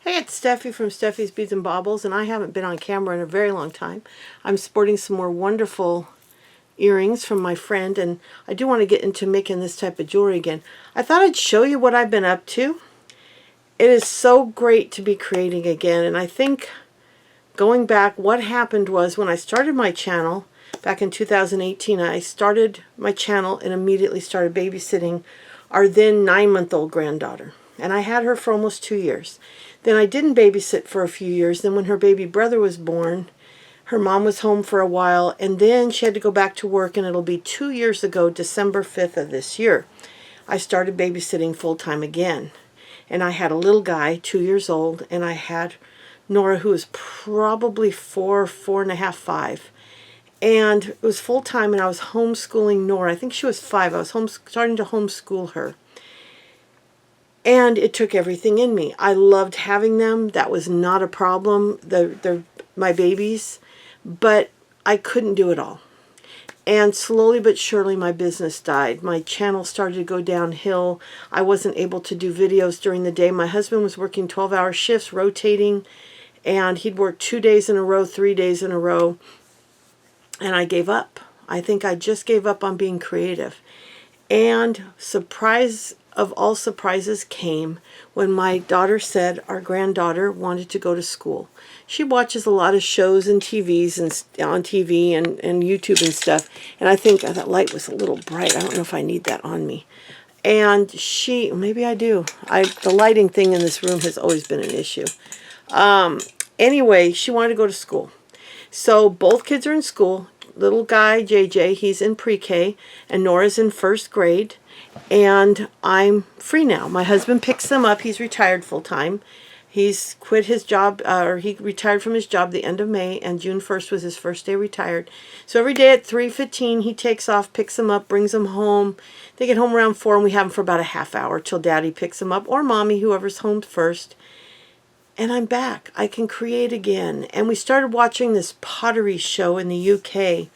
Hey, it's Steffi from Steffi's Beads and Baubles, and I haven't been on camera in a very long time. I'm sporting some more wonderful earrings from my friend, and I do want to get into making this type of jewelry again. I thought I'd show you what I've been up to. It is so great to be creating again, and I think going back, what happened was when I started my channel back in 2018, I started my channel and immediately started babysitting our then 9-month-old granddaughter. And I had her for almost 2 years. Then I didn't babysit for a few years. Then when her baby brother was born, her mom was home for a while, and then she had to go back to work, and it'll be 2 years ago, December 5th of this year, I started babysitting full-time again. And I had a little guy, 2 years old, and I had Nora, who was probably 4, 4.5, 5. And it was full-time, and I was homeschooling Nora. I think she was 5. I was starting to homeschool her. And it took everything in me. I loved having them. That was not a problem. They're my babies. But I couldn't do it all. And slowly but surely my business died. My channel started to go downhill. I wasn't able to do videos during the day. My husband was working 12-hour shifts, rotating. And he'd work 2 days in a row, 3 days in a row. And I gave up. I think I just gave up on being creative. And surprise of all surprises came when my daughter said our granddaughter wanted to go to school. She watches a lot of shows and TVs and on TV and YouTube and stuff. And I think that light was a little bright. I don't know if I need that on me. And maybe I do. The lighting thing in this room has always been an issue. Anyway, she wanted to go to school. So both kids are in school. Little guy, JJ, he's in pre-K, and Nora's in 1st grade. And I'm free now. My husband picks them up. He's retired full-time. He's quit his job, or he retired from his job the end of May, and June 1st was his first day retired. So every day at 3:15, he takes off, picks them up, brings them home. They get home around 4, and we have them for about a half hour till Daddy picks them up, or Mommy, whoever's home first. And I'm back. I can create again. And we started watching this pottery show in the UK.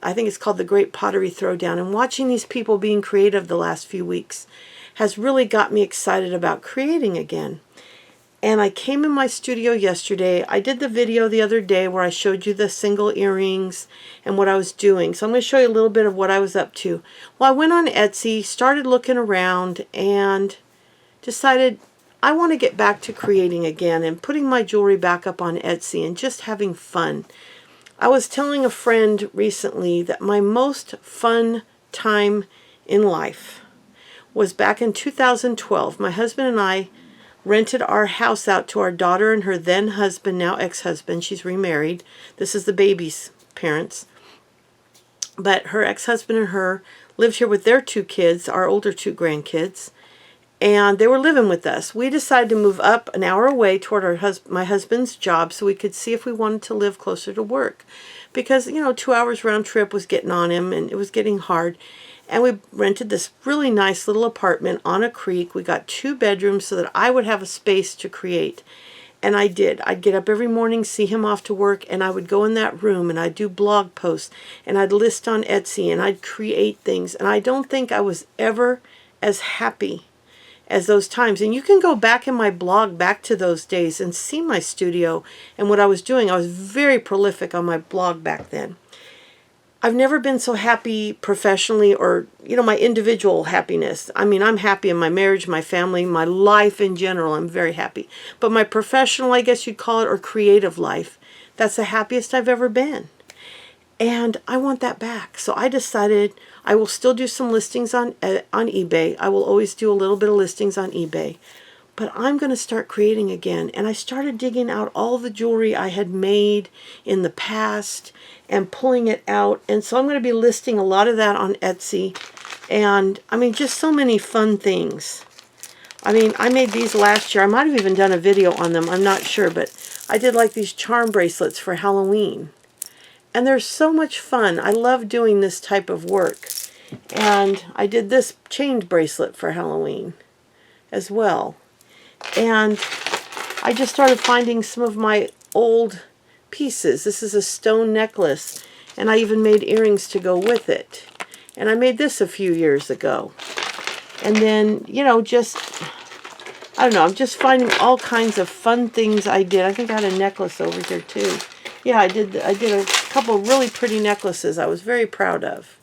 I think it's called The Great Pottery Throwdown. And watching these people being creative the last few weeks has really got me excited about creating again. And I came in my studio yesterday. I did the video the other day where I showed you the single earrings and what I was doing. So I'm going to show you a little bit of what I was up to. Well, I went on Etsy, started looking around, and decided I want to get back to creating again and putting my jewelry back up on Etsy and just having fun. I was telling a friend recently that my most fun time in life was back in 2012. My husband and I rented our house out to our daughter and her then husband, now ex-husband. She's remarried. This is the baby's parents. But her ex-husband and her lived here with their 2 kids, our older 2 grandkids. And they were living with us. We decided to move up an hour away toward my husband's job so we could see if we wanted to live closer to work. Because, 2 hours round trip was getting on him and it was getting hard. And we rented this really nice little apartment on a creek. We got 2 bedrooms so that I would have a space to create. And I did. I'd get up every morning, see him off to work, and I would go in that room and I'd do blog posts and I'd list on Etsy and I'd create things. And I don't think I was ever as happy as those times. And you can go back in my blog back to those days and see my studio and what I was doing. I was very prolific on my blog back then. I've never been so happy professionally or, my individual happiness. I mean, I'm happy in my marriage, my family, my life in general. I'm very happy. But my professional, I guess you'd call it, or creative life, that's the happiest I've ever been. And I want that back. So I decided I will still do some listings on eBay. I will always do a little bit of listings on eBay. But I'm going to start creating again. And I started digging out all the jewelry I had made in the past and pulling it out. And so I'm going to be listing a lot of that on Etsy. And, just so many fun things. I made these last year. I might have even done a video on them. I'm not sure. But I did like these charm bracelets for Halloween. And they're so much fun. I love doing this type of work. And I did this chained bracelet for Halloween as well. And I just started finding some of my old pieces. This is a stone necklace. And I even made earrings to go with it. And I made this a few years ago. And then, I don't know, I'm just finding all kinds of fun things I did. I think I had a necklace over here too. Yeah, I did a couple really pretty necklaces I was very proud of.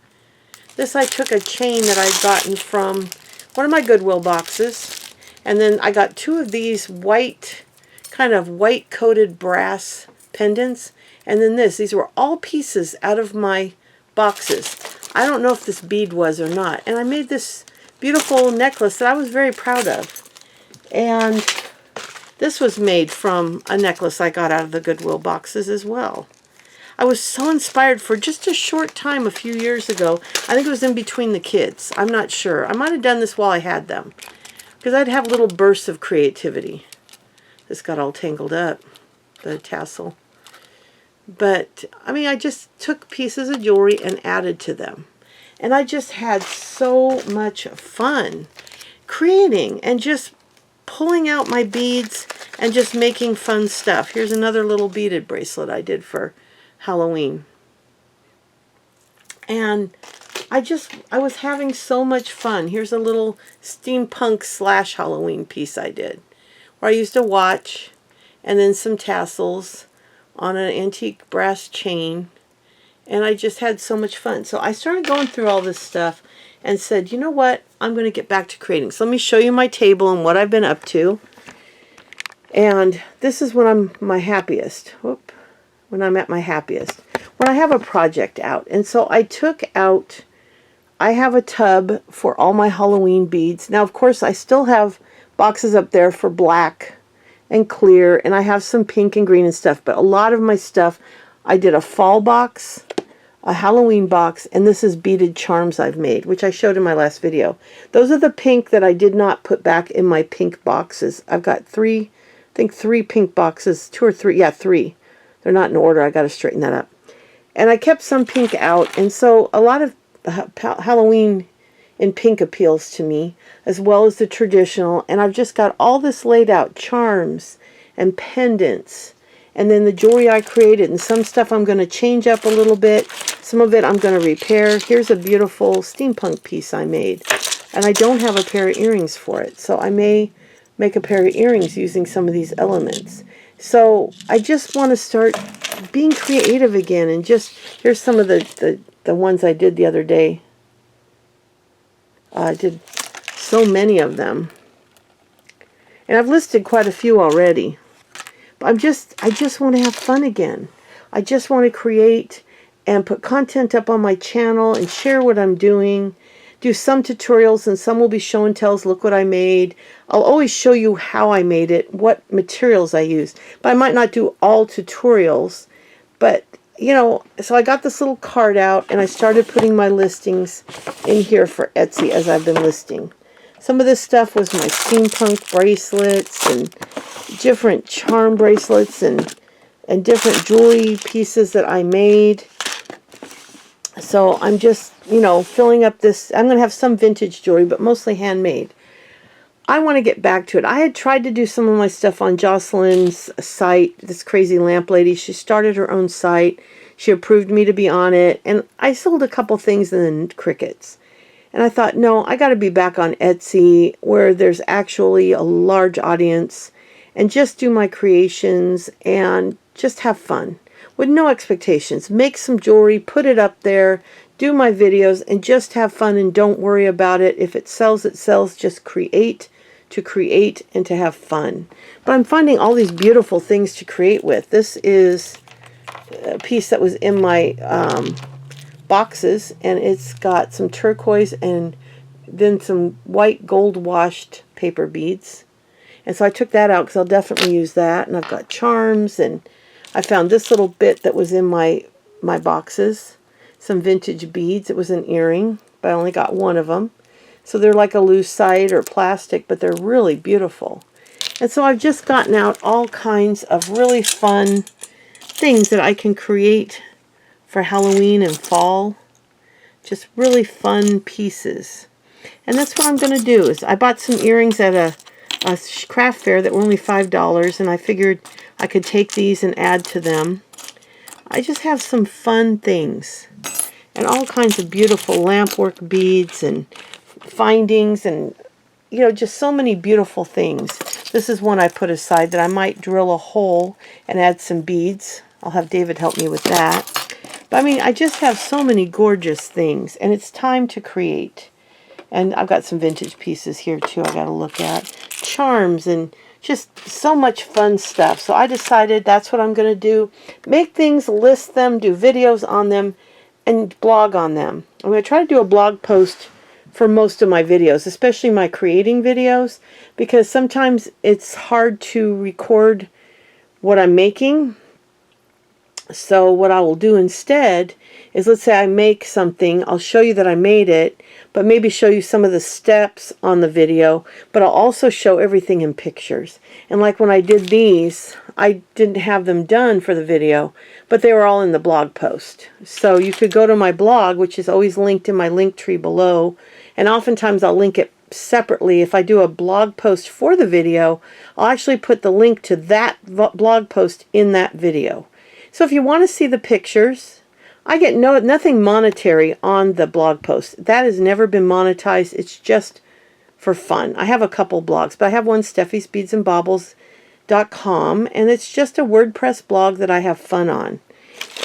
This, I took a chain that I'd gotten from one of my Goodwill boxes, and then I got two of these white, kind of white coated brass pendants, and then these were all pieces out of my boxes. I don't know if this bead was or not, and I made this beautiful necklace that I was very proud of. And this was made from a necklace I got out of the Goodwill boxes as well. I was so inspired for just a short time a few years ago. I think it was in between the kids. I'm not sure. I might have done this while I had them, because I'd have little bursts of creativity. This got all tangled up, the tassel. But, I mean, I just took pieces of jewelry and added to them. And I just had so much fun creating and just pulling out my beads and just making fun stuff. Here's another little beaded bracelet I did for Halloween. And I was having so much fun. Here's a little steampunk / Halloween piece I did, where I used a watch and then some tassels on an antique brass chain, and I just had so much fun. So I started going through all this stuff and said, you know what, I'm going to get back to creating. So let me show you my table and what I've been up to. And this is when I'm my happiest. Whoop. When I'm at my happiest. When I have a project out. And so I took out, I have a tub for all my Halloween beads. Now, of course, I still have boxes up there for black and clear, and I have some pink and green and stuff, but a lot of my stuff, I did a fall box, a Halloween box, and this is beaded charms I've made, which I showed in my last video. Those are the pink that I did not put back in my pink boxes. I've got three pink boxes, 2 or 3, yeah, 3. They're not in order, I got to straighten that up. And I kept some pink out, and so a lot of Halloween in pink appeals to me, as well as the traditional, and I've just got all this laid out, charms and pendants, and then the jewelry I created, and some stuff I'm going to change up a little bit, some of it I'm going to repair. Here's a beautiful steampunk piece I made, and I don't have a pair of earrings for it, so I may make a pair of earrings using some of these elements. So I just want to start being creative again, and just, here's some of the ones I did the other day. I did so many of them, and I've listed quite a few already. But I just want to have fun again. I just want to create and put content up on my channel and share what I'm doing. Do some tutorials, and some will be show and tells. Look what I made. I'll always show you how I made it, what materials I used. But I might not do all tutorials. But, you know, so I got this little card out, and I started putting my listings in here for Etsy as I've been listing. Some of this stuff was my steampunk bracelets and different charm bracelets and different jewelry pieces that I made. So I'm just, you know, filling up this. I'm going to have some vintage jewelry, but mostly handmade. I want to get back to it. I had tried to do some of my stuff on Jocelyn's site, this crazy lamp lady. She started her own site. She approved me to be on it. And I sold a couple things and then crickets. And I thought, no, I got to be back on Etsy where there's actually a large audience, and just do my creations and just have fun with no expectations. Make some jewelry, put it up there, do my videos, and just have fun, and don't worry about it. If it sells, it sells. Just create and to have fun. But I'm finding all these beautiful things to create with. This is a piece that was in my boxes, and it's got some turquoise and then some white gold washed paper beads. And so I took that out because I'll definitely use that. And I've got charms, and I found this little bit that was in my boxes. Some vintage beads. It was an earring, but I only got one of them. So they're like a lucite or plastic, but they're really beautiful. And so I've just gotten out all kinds of really fun things that I can create for Halloween and fall. Just really fun pieces. And that's what I'm going to do. Is I bought some earrings at a craft fair that were only $5, and I figured I could take these and add to them. I just have some fun things. And all kinds of beautiful lampwork beads and findings and just so many beautiful things. This is one I put aside that I might drill a hole and add some beads. I'll have David help me with that. But I mean, I just have so many gorgeous things, and it's time to create. And I've got some vintage pieces here too I got to look at. Charms and just so much fun stuff. So I decided that's what I'm going to do. Make things, list them, do videos on them, and blog on them. I'm going to try to do a blog post for most of my videos, especially my creating videos, because sometimes it's hard to record what I'm making. So what I will do instead is, let's say I make something, I'll show you that I made it, but maybe show you some of the steps on the video, but I'll also show everything in pictures. And like when I did these, I didn't have them done for the video, but they were all in the blog post. So you could go to my blog, which is always linked in my link tree below, and oftentimes I'll link it separately. If I do a blog post for the video, I'll actually put the link to that blog post in that video. So if you want to see the pictures, I get nothing monetary on the blog post. That has never been monetized. It's just for fun. I have a couple blogs, but I have one, steffiesbeadsandbaubles.com, and it's just a WordPress blog that I have fun on.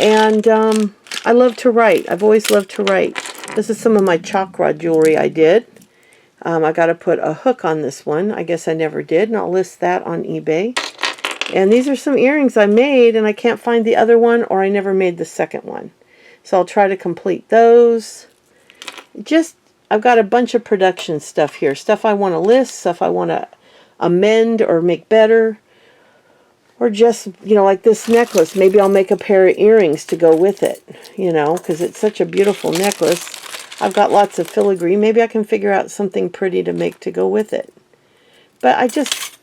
And I love to write. I've always loved to write. This is some of my chalk rod jewelry I did. I got to put a hook on this one. I guess I never did, and I'll list that on eBay. And these are some earrings I made, and I can't find the other one, or I never made the second one. So I'll try to complete those. I've got a bunch of production stuff here. Stuff I want to list, stuff I want to amend or make better. Or just, like this necklace. Maybe I'll make a pair of earrings to go with it, because it's such a beautiful necklace. I've got lots of filigree. Maybe I can figure out something pretty to make to go with it. But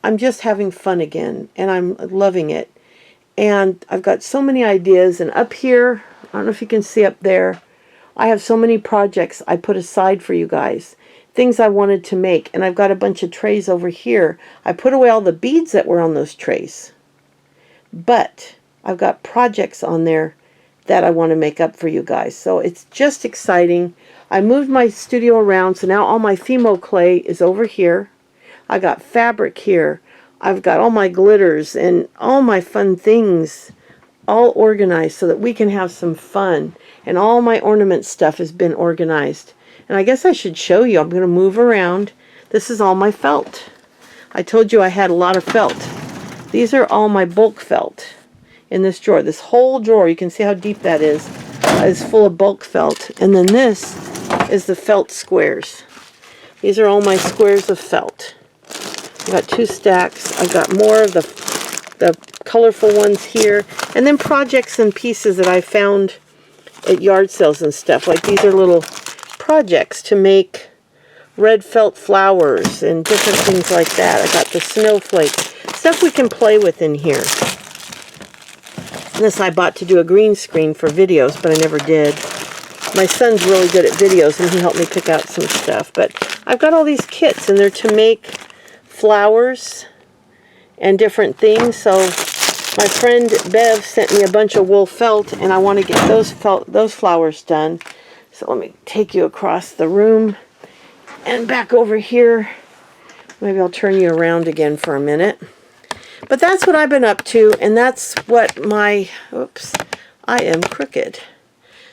I'm just having fun again, and I'm loving it. And I've got so many ideas, and up here, I don't know if you can see up there, I have so many projects I put aside for you guys. Things I wanted to make, and I've got a bunch of trays over here. I put away all the beads that were on those trays. But I've got projects on there that I want to make up for you guys. So it's just exciting. I moved my studio around, so now all my Fimo clay is over here. I got fabric here. I've got all my glitters and all my fun things all organized so that we can have some fun. And all my ornament stuff has been organized. And I guess I should show you. I'm going to move around. This is all my felt. I told you I had a lot of felt. These are all my bulk felt in this drawer. This whole drawer, you can see how deep that is full of bulk felt. And then this is the felt squares. These are all my squares of felt. I've got 2 stacks. I've got more of the colorful ones here. And then projects and pieces that I found at yard sales and stuff. Like these are little projects to make red felt flowers and different things like that. I got the snowflake. Stuff we can play with in here. This I bought to do a green screen for videos, but I never did. My son's really good at videos, and he helped me pick out some stuff. But I've got all these kits, and they're to make flowers and different things. So my friend Bev sent me a bunch of wool felt, and I want to get those flowers done. So let me take you across the room and back over here. Maybe I'll turn you around again for a minute. But that's what I've been up to, and that's what I am crooked.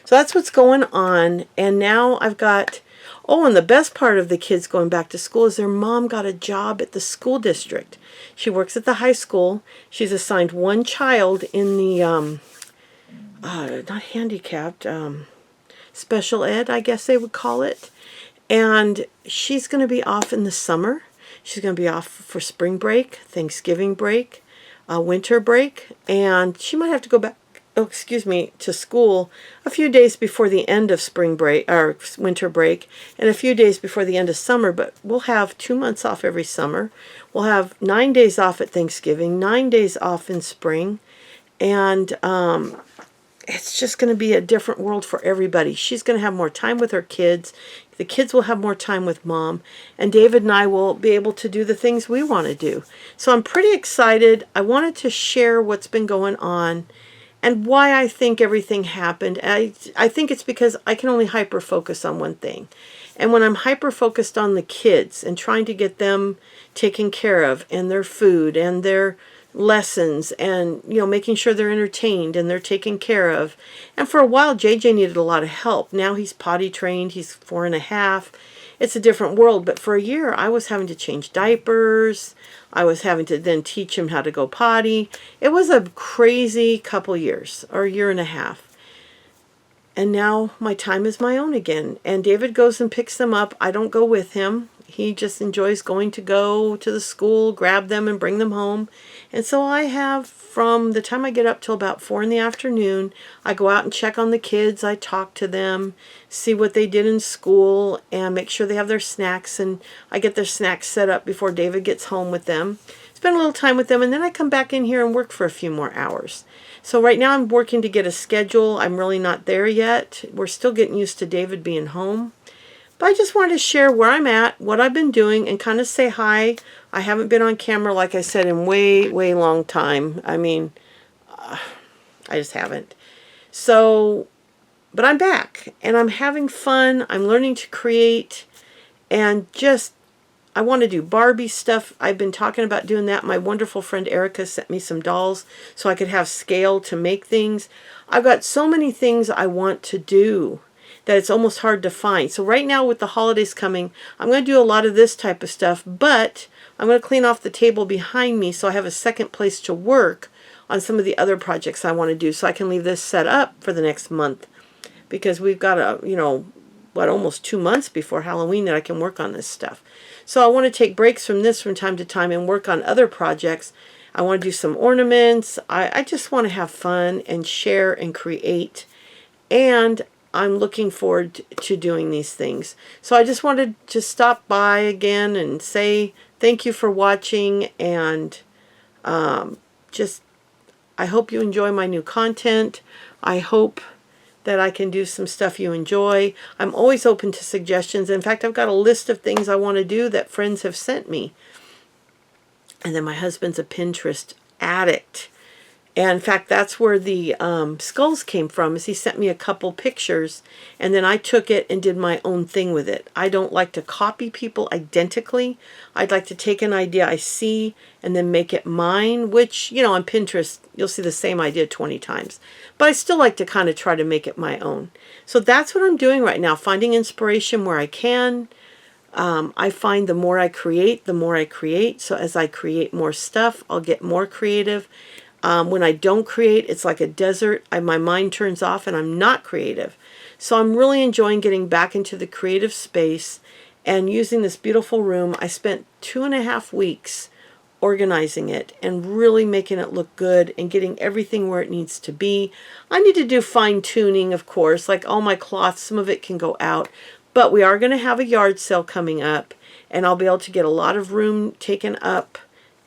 So that's what's going on, and now I've got, and the best part of the kids going back to school is their mom got a job at the school district. She works at the high school. She's assigned one child in the, not handicapped, special ed, I guess they would call it. And she's going to be off in the summer. She's going to be off for spring break, Thanksgiving break, winter break, and she might have to go back, to school a few days before the end of spring break, or winter break, and a few days before the end of summer, but we'll have 2 months off every summer. We'll have 9 days off at Thanksgiving, 9 days off in spring, and it's just going to be a different world for everybody. She's going to have more time with her kids. The kids will have more time with Mom, and David and I will be able to do the things we want to do. So I'm pretty excited. I wanted to share what's been going on and why I think everything happened. I think it's because I can only hyper-focus on one thing. And when I'm hyper focused on the kids and trying to get them taken care of and their food and their lessons and making sure they're entertained and they're taken care of. And for a while JJ needed a lot of help. Now he's potty trained, he's 4.5. It's a different world, but for a year I was having to change diapers. I was having to then teach him how to go potty. It was a crazy couple years, or a year and a half. And now my time is my own again. And David goes and picks them up. I don't go with him. He just enjoys going to go to the school, grab them and bring them home. And so I have, from the time I get up till about 4 in the afternoon, I go out and check on the kids. I talk to them, see what they did in school, and make sure they have their snacks. And I get their snacks set up before David gets home with them. Spend a little time with them, and then I come back in here and work for a few more hours. So right now I'm working to get a schedule. I'm really not there yet. We're still getting used to David being home. But I just wanted to share where I'm at, what I've been doing, and kind of say hi. I haven't been on camera, like I said, in way, way long time. I mean, I just haven't. So, but I'm back, and I'm having fun. I'm learning to create, and just, I want to do Barbie stuff. I've been talking about doing that. My wonderful friend Erica sent me some dolls so I could have scale to make things. I've got so many things I want to do that it's almost hard to find. So right now with the holidays coming, I'm going to do a lot of this type of stuff, but I'm going to clean off the table behind me so I have a second place to work on some of the other projects I want to do, so I can leave this set up for the next month, because we've got almost 2 months before Halloween that I can work on this stuff. So I want to take breaks from this from time to time and work on other projects. I want to do some ornaments. I just want to have fun and share and create. And I'm looking forward to doing these things. So I just wanted to stop by again and say thank you for watching. And I hope you enjoy my new content. I hope that I can do some stuff you enjoy. I'm always open to suggestions. In fact, I've got a list of things I want to do that friends have sent me. And then my husband's a Pinterest addict. And in fact, that's where the skulls came from, is he sent me a couple pictures, and then I took it and did my own thing with it. I don't like to copy people identically. I'd like to take an idea I see and then make it mine, which, on Pinterest, you'll see the same idea 20 times. But I still like to kind of try to make it my own. So that's what I'm doing right now, finding inspiration where I can. I find the more I create, the more I create. So as I create more stuff, I'll get more creative. When I don't create, it's like a desert. My mind turns off and I'm not creative. So I'm really enjoying getting back into the creative space and using this beautiful room. I spent 2.5 weeks organizing it and really making it look good and getting everything where it needs to be. I need to do fine tuning, of course, like all my cloth, some of it can go out, but we are going to have a yard sale coming up, and I'll be able to get a lot of room taken up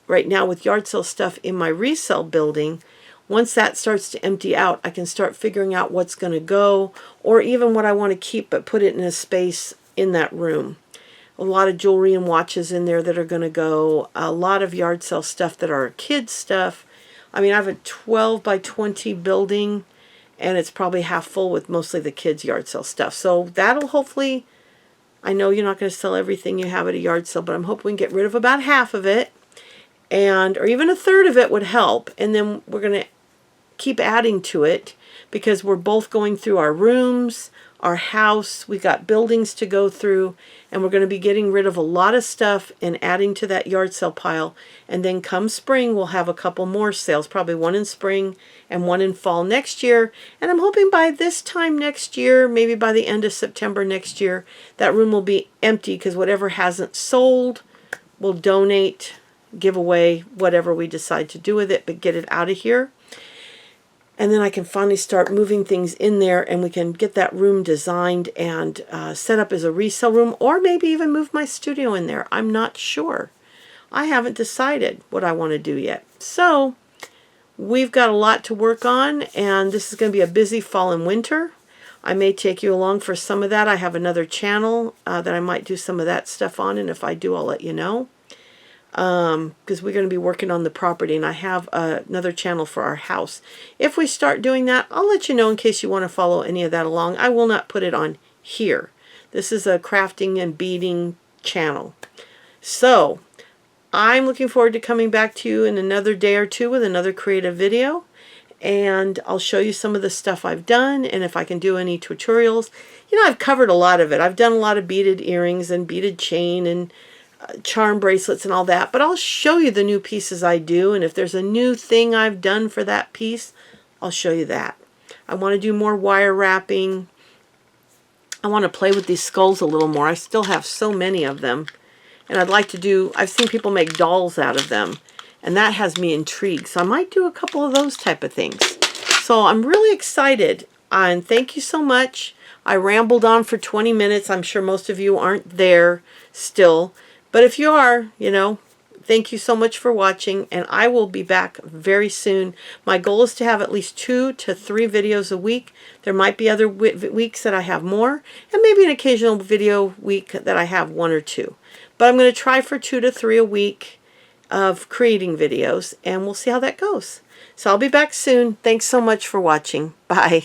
right now with yard sale stuff in my resale building. Once that starts to empty out, I can start figuring out what's going to go, or even what I want to keep but put it in a space in that room. A lot of jewelry and watches in there that are going to go. A lot of yard sale stuff that are kids stuff. I mean, I have a 12 by 20 building, and it's probably half full with mostly the kids' yard sale stuff. So that'll hopefully, I know you're not going to sell everything you have at a yard sale, but I'm hoping we can get rid of about half of it. Or even a third of it would help. And then we're going to keep adding to it, because we're both going through our rooms, our house. We got buildings to go through, and we're going to be getting rid of a lot of stuff and adding to that yard sale pile. And then come spring, we'll have a couple more sales, probably one in spring and one in fall next year. And I'm hoping by this time next year, maybe by the end of September next year, that room will be empty, because whatever hasn't sold, we'll donate, give away, whatever we decide to do with it, but get it out of here. And then I can finally start moving things in there, and we can get that room designed and set up as a resale room, or maybe even move my studio in there. I'm not sure. I haven't decided what I want to do yet. So we've got a lot to work on, and this is going to be a busy fall and winter. I may take you along for some of that. I have another channel that I might do some of that stuff on, and if I do, I'll let you know. Because we're going to be working on the property, and I have another channel for our house. If we start doing that, I'll let you know in case you want to follow any of that along. I will not put it on here. This is a crafting and beading channel. So I'm looking forward to coming back to you in another day or two with another creative video. And I'll show you some of the stuff I've done, and if I can do any tutorials. You know, I've covered a lot of it. I've done a lot of beaded earrings and beaded chain and charm bracelets and all that, but I'll show you the new pieces I do, and if there's a new thing I've done for that piece, I'll show you that. I want to do more wire wrapping. I want to play with these skulls a little more. I still have so many of them, and I'd like to do, I've seen people make dolls out of them, and that has me intrigued, so I might do a couple of those type of things. So I'm really excited, and thank you so much. I rambled on for 20 minutes. I'm sure most of you aren't there still. But if you are, you know, thank you so much for watching, and I will be back very soon. My goal is to have at least 2 to 3 videos a week. There might be other weeks that I have more, and maybe an occasional video week that I have 1 or 2. But I'm going to try for 2 to 3 a week of creating videos, and we'll see how that goes. So I'll be back soon. Thanks so much for watching. Bye.